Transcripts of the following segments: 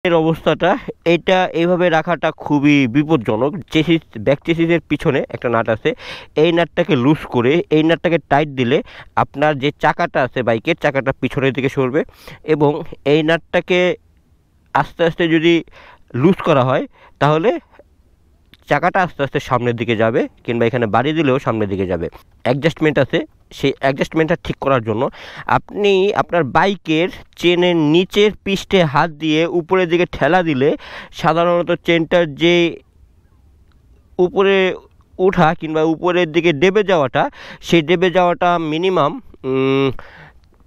এর অবস্থাটা এটা এইভাবে রাখাটা খুবই বিপজ্জনক। ব্যাক চেসিসের পিছনে একটা নাট আছে, এই নাটটাকে লুজ করে এই নাটটাকে টাইট দিলে আপনার যে চাকাটা আছে বাইকের চাকাটা পিছনের দিকে সরবে, এবং এই নাটটাকে আস্তে আস্তে যদি লুজ করা হয় তাহলে চাকাটা আস্তে আস্তে সামনের দিকে যাবে, কিংবা এখানে বাড়ি দিলেও সামনের দিকে যাবে। অ্যাডজাস্টমেন্ট আছে, সেই অ্যাডজাস্টমেন্টটা ঠিক করার জন্য আপনি আপনার বাইকের চেনের নিচের পৃষ্ঠে হাত দিয়ে উপরের দিকে ঠেলা দিলে সাধারণত চেনটার যে উপরে ওঠা কিংবা উপরের দিকে ডেবে যাওয়াটা, সেই ডেবে যাওয়াটা মিনিমাম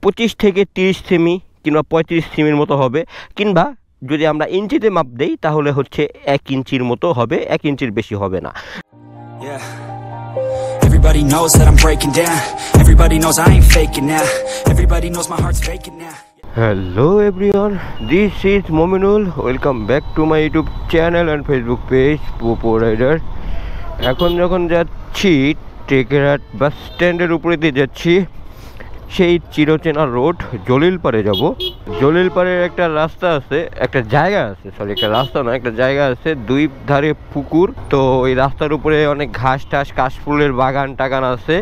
25 থেকে 30 সেমি কিংবা 35 সেমির মতো হবে, কিংবা যদি আমরা ইঞ্চিতে মাপ দেই তাহলে হচ্ছে 1 ইঞ্চির মতো হবে, 1 ইঞ্চির বেশি হবে না। Everybody knows that I'm breaking down. Everybody knows I ain't faking now. Everybody knows my heart's faking now. Hello everyone, this is Mominul. Welcome back to my YouTube channel and Facebook page Popo Rider. এখন যখন যাচ্ছি টেকেরহাট বাস স্ট্যান্ডের উপরে দিয়ে যাচ্ছি, সেই চিরচেনা road জলিলপাড়ে যাব। জলিলপাড়ের একটা রাস্তা আছে, একটা জায়গা আছে, সরি একটা রাস্তা না, একটা জায়গা আছে, দুই ধারে পুকুর। তো ওই রাস্তার উপরে অনেক ঘাস টাস কাশফুলের বাগান টাগান আছে।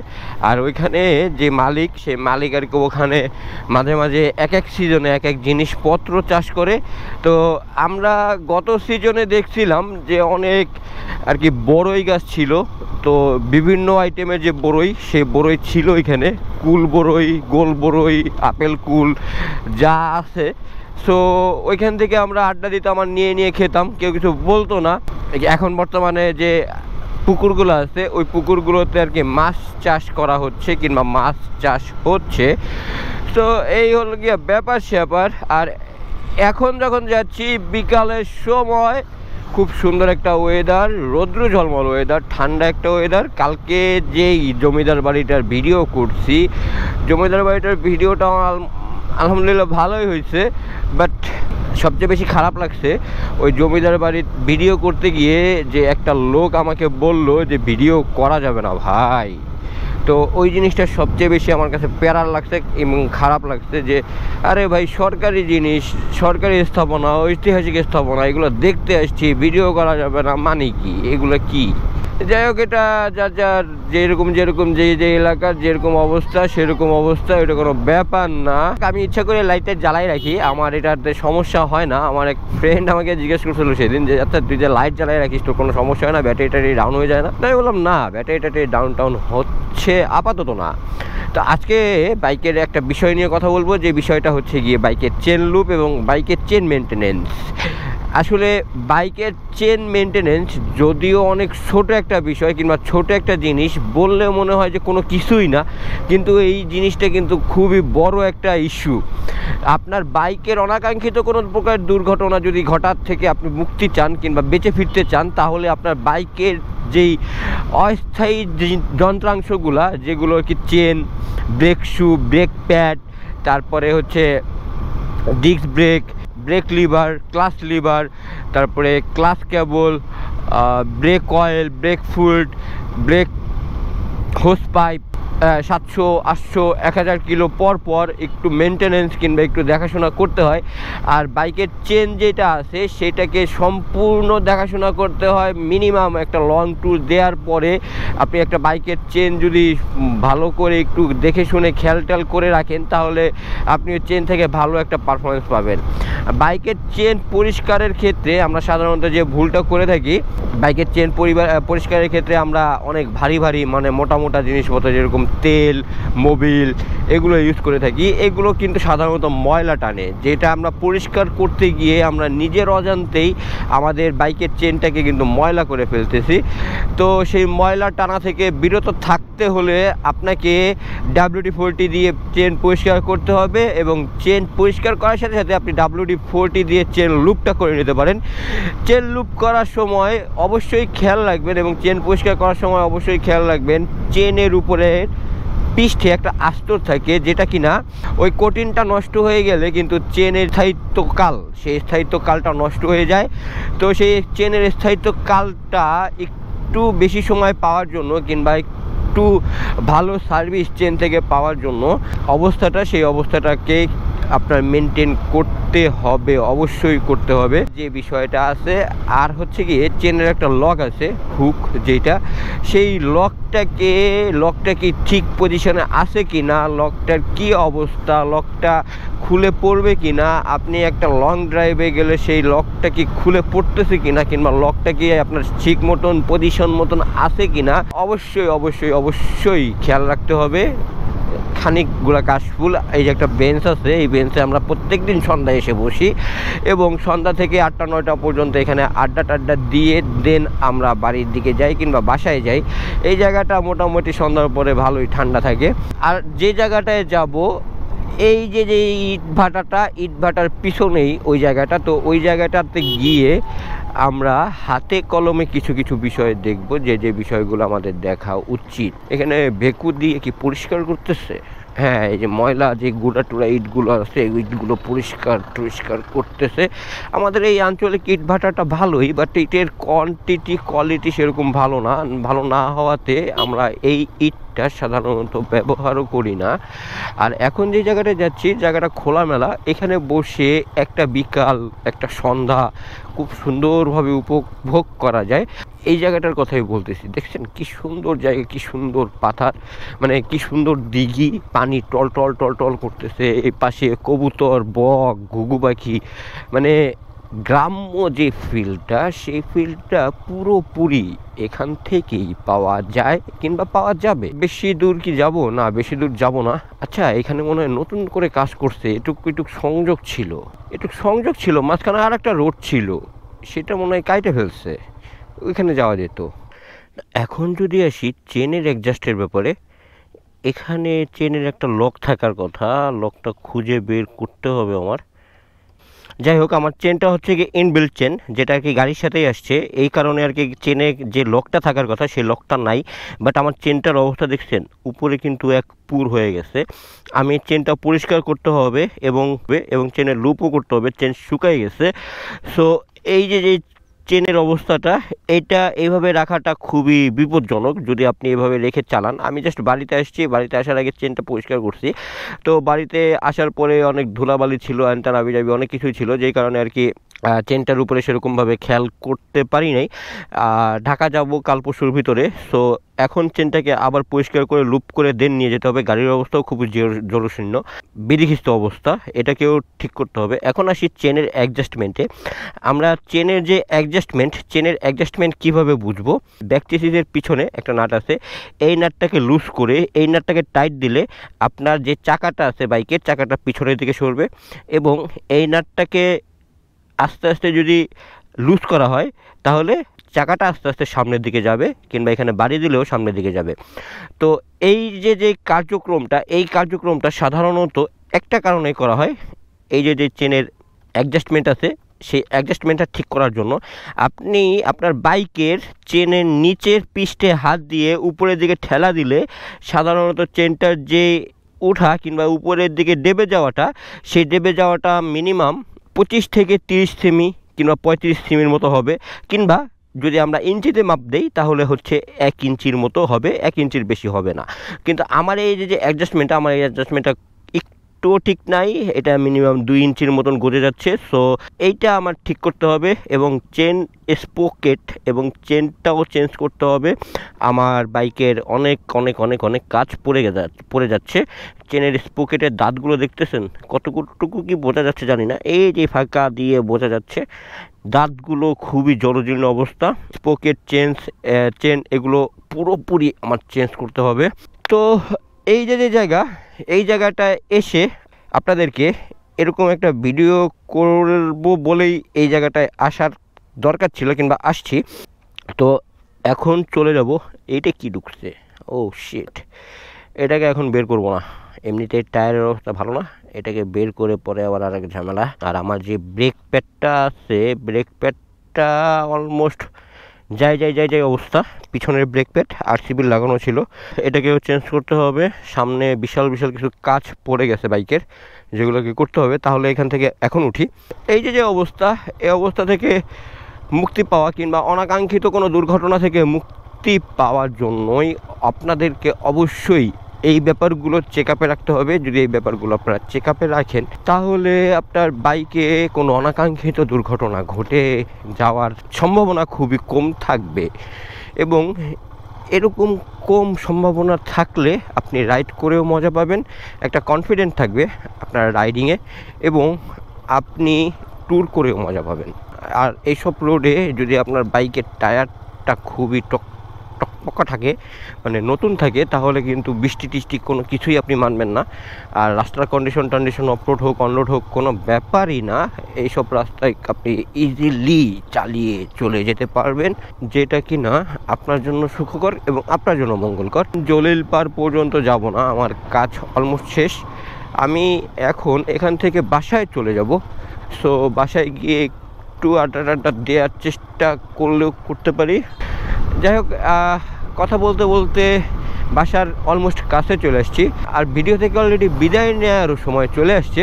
আর ওইখানে যে মালিক, সেই মালিক আর কি ওখানে মাঝে মাঝে এক এক সিজনে এক এক জিনিসপত্র চাষ করে। তো আমরা গত সিজনে দেখছিলাম যে অনেক আর কি বড়ই গাছ ছিল, তো বিভিন্ন আইটেমের যে বড়ই, সে বড়ই ছিল এখানে, কুল বড়ই, গোল বড়ই, আপেল কুল যা আছে। সো ওইখান থেকে আমরা আড্ডা দিতাম আর নিয়ে নিয়ে খেতাম, কেউ কিছু বলতো না। এখন বর্তমানে যে পুকুরগুলো আছে ওই পুকুরগুলোতে আর কি মাছ চাষ করা হচ্ছে কিংবা মাছ চাষ হচ্ছে। তো এই হলো গিয়ে ব্যাপার স্যাপার। আর এখন যখন যাচ্ছি বিকালের সময়, খুব সুন্দর একটা ওয়েদার, রৌদ্র ঝলমল ওয়েদার, ঠান্ডা একটা ওয়েদার। কালকে যেই জমিদার বাড়িটার ভিডিও করছি, জমিদার বাড়িটার ভিডিওটা আলহামদুলিল্লাহ ভালোই হয়েছে, বাট সবচেয়ে বেশি খারাপ লাগছে ওই জমিদার বাড়ির ভিডিও করতে গিয়ে যে একটা লোক আমাকে বলল যে ভিডিও করা যাবে না ভাই। তো ওই জিনিসটা সবচেয়ে বেশি আমার কাছে প্যারার লাগছে এবং খারাপ লাগছে, যে আরে ভাই সরকারি জিনিস, সরকারি স্থাপনা, ঐতিহাসিক স্থাপনা, এগুলো দেখতে আসছি, ভিডিও করা যাবে না মানে কি, এগুলো কি? যাই হোক, এটা যার যার যেরকম যে এলাকার যেরকম অবস্থা সেরকম অবস্থা, এটা কোনো ব্যাপার না। আমি ইচ্ছা করে লাইটটা জ্বালাই রাখি, আমার এটাতে সমস্যা হয় না। আমার এক ফ্রেন্ড আমাকে জিজ্ঞেস করছিল সেদিন যে আচ্ছা তুই যে লাইট জ্বালাই রাখিস তোর কোনো সমস্যা হয় না, ব্যাটারি ডাউন হয়ে যায় না? তাই বললাম না, ব্যাটারি ডাউন হচ্ছে আপাতত না। তো আজকে বাইকের একটা বিষয় নিয়ে কথা বলবো, যে বিষয়টা হচ্ছে গিয়ে বাইকের চেন লুপ এবং বাইকের চেন মেনটেনেন্স। আসলে বাইকের চেন মেনটেনেন্স যদিও অনেক ছোট একটা বিষয় কিংবা ছোট একটা জিনিস, বললে মনে হয় যে কোনো কিছুই না, কিন্তু এই জিনিসটা কিন্তু খুবই বড় একটা ইস্যু। আপনার বাইকের অনাকাঙ্ক্ষিত কোনো প্রকার দুর্ঘটনা যদি ঘটার থেকে আপনি মুক্তি চান কিংবা বেঁচে ফিরতে চান, তাহলে আপনার বাইকের যেই অস্থায়ী যন্ত্রাংশগুলা, যেগুলো কি chain, brake shoe, brake pad, তারপরে হচ্ছে disc brake, brake lever, clutch lever, তারপরে clutch cable, brake oil, brake fluid, brake hose pipe, 700, 800, 1000 kilo পর পর একটু মেনটেনেন্স কিংবা একটু দেখাশোনা করতে হয়। আর বাইকের চেন যেটা আছে সেটাকে সম্পূর্ণ দেখাশোনা করতে হয়। মিনিমাম একটা লং ট্যুর দেওয়ার পরে আপনি একটা বাইকের চেন যদি ভালো করে একটু দেখে শুনে খেয়াল করে রাখেন, তাহলে আপনি চেন থেকে ভালো একটা পারফরমেন্স পাবেন। বাইকের চেন পরিষ্কারের ক্ষেত্রে আমরা সাধারণত যে ভুলটা করে থাকি, বাইকের চেন পরিষ্কারের ক্ষেত্রে আমরা অনেক ভারী মানে মোটা জিনিসপত্র যেরকম তেল, মোবিল, এগুলো ইউজ করে থাকি। এগুলো কিন্তু সাধারণত ময়লা টানে, যেটা আমরা পরিষ্কার করতে গিয়ে আমরা নিজের অজান্তেই আমাদের বাইকের চেনটাকে কিন্তু ময়লা করে ফেলতেছি। তো সেই ময়লা টানা থেকে বিরত থাকতে হলে আপনাকে WD-40 দিয়ে চেন পরিষ্কার করতে হবে, এবং চেন পরিষ্কার করার সাথে সাথে আপনি WD-40 দিয়ে চেন লুপটা করে নিতে পারেন। চেন লুপ করার সময় অবশ্যই খেয়াল রাখবেন, এবং চেন পরিষ্কার করার সময় অবশ্যই খেয়াল রাখবেন চেনের উপরে পৃষ্ঠে একটা আস্তর থাকে, যেটা কিনা ওই কোটিনটা নষ্ট হয়ে গেলে কিন্তু চেনের স্থায়িত্বকাল, সেই স্থায়িত্বকালটা নষ্ট হয়ে যায়। তো সেই চেনের স্থায়িত্বকালটা একটু বেশি সময় পাওয়ার জন্য কিংবা একটু ভালো সার্ভিস চেন থেকে পাওয়ার জন্য সেই অবস্থাটাকে আপনার মেনটেন করতে হবে, অবশ্যই করতে হবে যে বিষয়টা আছে। আর হচ্ছে গিয়ে চেনের একটা লক আছে, হুক যেটা, সেই লকটা কি ঠিক পজিশনে আছে কি না, লকটার কি অবস্থা, লকটা খুলে পড়বে কি না, আপনি একটা লং ড্রাইভে গেলে সেই লকটা কি খুলে পড়তেছে কিনা, কিংবা লকটা কি আপনার ঠিক মতন পজিশন মতন আছে কিনা, অবশ্যই অবশ্যই অবশ্যই খেয়াল রাখতে হবে। খানিকগুলা কাশফুল, এই যে একটা বেঞ্চ আছে, এই বেঞ্চে আমরা প্রত্যেক দিন সন্ধ্যায় এসে বসি এবং সন্ধ্যা থেকে 8টা-9টা পর্যন্ত এখানে আড্ডা দিয়ে দেন আমরা বাড়ির দিকে যাই কিংবা বাসায় যাই। এই জায়গাটা মোটামুটি সন্ধ্যার পরে ভালোই ঠান্ডা থাকে। আর যে জায়গাটায় যাব, এই যে ইট ভাটার পিছনেই ওই জায়গাটা, তো ওই জায়গাটাতে গিয়ে আমরা হাতে কলমে কিছু কিছু বিষয় দেখব, যে বিষয়গুলো আমাদের দেখা উচিত। এখানে ভেকু দিয়ে কি পরিষ্কার করতেছে, হ্যাঁ, এই যে ময়লা যে গুঁড়া ইটগুলো আছে, ইটগুলো পরিষ্কার করতেছে। আমাদের এই আঞ্চলিক ইট ভাটাটা ভালোই, বাট ইটের কোয়ালিটি সেরকম ভালো না হওয়াতে আমরা এই ইটটা সাধারণত ব্যবহারও করি না। আর এখন যে জায়গাটা যাচ্ছি, জায়গাটা খোলামেলা, এখানে বসে একটা বিকাল, একটা সন্ধ্যা খুব সুন্দরভাবে উপভোগ করা যায়। এই জায়গাটার কথাই বলতেছি, দেখছেন কি সুন্দর জায়গা, কি সুন্দর পাথর, মানে কি সুন্দর দিঘি, পানি টল করতেছে, এই পাশে কবুতর, বক, ঘুঘু পাখি, মানে গ্রাম্য যে ফিলটা, সেই ফিলটা পুরোপুরি এখান থেকেই পাওয়া যায় কিংবা পাওয়া যাবে। বেশি দূর কি যাব না, বেশি দূর যাব না। আচ্ছা, এখানে মনে হয় নতুন করে কাজ করছে, এটুক সংযোগ ছিল, মাঝখানে আর একটা রোড ছিল, সেটা মনে হয় কাইটে ফেলছে, ওইখানে যাওয়া যেত। এখন যদি আসি চেনের অ্যাডজাস্টের ব্যাপারে, এখানে চেনের একটা লক থাকার কথা, লকটা খুঁজে বের করতে হবে আমার। যাই হোক, আমার চেনটা হচ্ছে কি ইনবিল্ট চেন, যেটা আর কি গাড়ির সাথেই আসছে, এই কারণে আর কি চেনে যে লকটা থাকার কথা সেই লকটা নাই। বাট আমার চেনটার অবস্থা দেখছেন, উপরে কিন্তু এক পুর হয়ে গেছে। আমি চেনটা পরিষ্কার করতে হবে এবং চেনের লুপও করতে হবে, চেন শুকাই গেছে। সো এই যে চেনের অবস্থাটা, এটা এইভাবে রাখাটা খুবই বিপজ্জনক যদি আপনি এভাবে রেখে চালান। আমি জাস্ট বাড়িতে আসছি, বাড়িতে আসার আগে চেনটা পরিষ্কার করছি। তো বাড়িতে আসার পরে অনেক ধুলাবালি ছিল, অ্যান্টান আবিজাবি অনেক কিছুই ছিল, যেই কারণে আর কি চেনটার উপরে সেরকমভাবে খেয়াল করতে পারি নাই। ঢাকা যাব কাল পরশুর ভিতরে, সো এখন চেনটাকে আবার পরিষ্কার করে লুপ করে দেন নিয়ে যেতে হবে। গাড়ির অবস্থাও খুবই জরুরীর্ণ, বিধিখিস্ত অবস্থা, এটাকেও ঠিক করতে হবে। এখন আসি চেনের অ্যাডজাস্টমেন্টে। আমরা চেনের অ্যাডজাস্টমেন্ট কীভাবে বুঝবো? ব্যাকটিসিসের পিছনে একটা নাট আছে, এই নাটটাকে লুজ করে এই নাটটাকে টাইট দিলে আপনার যে চাকাটা আছে বাইকের, চাকাটা পিছনের দিকে সরবে, এবং এই নাটটাকে আস্তে আস্তে যদি লুজ করা হয় তাহলে চাকাটা আস্তে আস্তে সামনের দিকে যাবে, কিংবা এখানে বাড়ি দিলেও সামনের দিকে যাবে। তো এই যে কার্যক্রমটা সাধারণত একটা কারণেই করা হয়। এই যে চেনের অ্যাডজাস্টমেন্ট আছে, সেই অ্যাডজাস্টমেন্টটা ঠিক করার জন্য আপনি আপনার বাইকের চেনের নিচের পৃষ্ঠে হাত দিয়ে উপরের দিকে ঠেলা দিলে সাধারণত চেনটার যে ওঠা কিংবা উপরের দিকে ডেবে যাওয়াটা, সেই ডেবে যাওয়াটা মিনিমাম 25 থেকে 30 সেমি কিংবা 35 সেমির মতো হবে, কিংবা যদি আমরা ইঞ্চিতে মাপ দেই তাহলে হচ্ছে 1 ইঞ্চির মতো হবে, 1 ইঞ্চির বেশি হবে না। কিন্তু আমার এই যে অ্যাডজাস্টমেন্টটা একটুও ঠিক নাই, এটা মিনিমাম 2 ইঞ্চির মতন গজে যাচ্ছে। সো এইটা আমার ঠিক করতে হবে, এবং চেন স্পোকেট এবং চেনটাও চেঞ্জ করতে হবে। আমার বাইকের অনেক কাজ পড়ে যাচ্ছে। চেনের স্পোকেটের দাঁতগুলো দেখতেছেন, কতটুকু কি বোঝা যাচ্ছে জানি না, এই যে ফাঁকা দিয়ে বোঝা যাচ্ছে, দাঁতগুলো খুবই জরাজীর্ণ অবস্থা। স্পোকেট চেন এগুলো পুরোপুরি আমার চেঞ্জ করতে হবে। তো এই এই জায়গাটায় এসে আপনাদেরকে এরকম একটা ভিডিও করব বলেই এই জায়গাটায় আসার দরকার ছিল, কিংবা আসছি। তো এখন চলে যাব। এইটা কি ঢুকছে, ও শিট, এটাকে এখন বের করব না, এমনিতে টায়ারের অবস্থা ভালো না, এটাকে বের করে পরে আবার আর এক ঝামেলা। আর আমার যে ব্রেক প্যাডটা আছে, ব্রেক প্যাডটা অলমোস্ট যাই অবস্থা, পিছনের ব্রেক প্যাড আরসিবি লাগানো ছিল, এটাকেও চেঞ্জ করতে হবে। সামনে বিশাল কিছু কাজ পড়ে গেছে বাইকের, যেগুলোকে করতে হবে। তাহলে এখান থেকে এখন উঠি। এই যে অবস্থা, এই অবস্থা থেকে মুক্তি পাওয়া কিংবা অনাকাঙ্ক্ষিত কোনো দুর্ঘটনা থেকে মুক্তি পাওয়ার জন্যই আপনাদেরকে অবশ্যই এই ব্যাপারগুলো চেক আপে রাখতে হবে। যদি এই ব্যাপারগুলো আপনারা চেক আপে রাখেন তাহলে আপনার বাইকে কোনো অনাকাঙ্ক্ষিত দুর্ঘটনা ঘটে যাওয়ার সম্ভাবনা খুবই কম থাকবে, এবং এরকম কম সম্ভাবনা থাকলে আপনি রাইড করেও মজা পাবেন, একটা কনফিডেন্ট থাকবে আপনার রাইডিংয়ে, এবং আপনি ট্যুর করেও মজা পাবেন। আর এইসব রোডে যদি আপনার বাইকের টায়ারটা খুবই টকপকা থাকে, মানে নতুন থাকে, তাহলে কিন্তু বৃষ্টি টিষ্টি কোনো কিছুই আপনি মানবেন না। আর রাস্তার কন্ডিশন অফরোড হোক অনরোড হোক কোনো ব্যাপারই না, এইসব রাস্তায় আপনি ইজিলি চালিয়ে চলে যেতে পারবেন, যেটা কি না আপনার জন্য সুখকর এবং আপনার জন্য মঙ্গলকর। জলিল পার পর্যন্ত যাব না, আমার কাজ অলমোস্ট শেষ। আমি এখন এখান থেকে বাসায় চলে যাব। সো বাসায় গিয়ে একটু আড্ডা দেওয়ার চেষ্টা করলেও করতে পারি। যাই হোক, কথা বলতে বলতে বাসার অলমোস্ট কাছে চলে আসছি, আর ভিডিও থেকে অলরেডি বিদায় নেওয়ারও সময় চলে আসছে।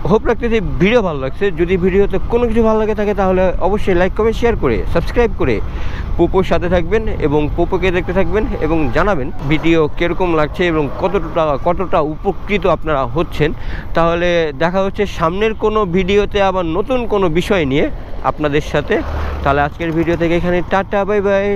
হোপ রাখতেছি ভিডিও ভালো লাগছে। যদি ভিডিওতে কোনো কিছু ভালো লাগে থাকে তাহলে অবশ্যই লাইক কমেন্ট শেয়ার করে সাবস্ক্রাইব করে পোপোর সাথে থাকবেন এবং পোপোকে দেখতে থাকবেন, এবং জানাবেন ভিডিও কীরকম লাগছে এবং কতটা উপকৃত আপনারা হচ্ছেন। তাহলে দেখা হচ্ছে সামনের কোনো ভিডিওতে আবার নতুন কোনো বিষয় নিয়ে আপনাদের সাথে। তাহলে আজকের ভিডিও থেকে এখানে টাটা, বাই বাই।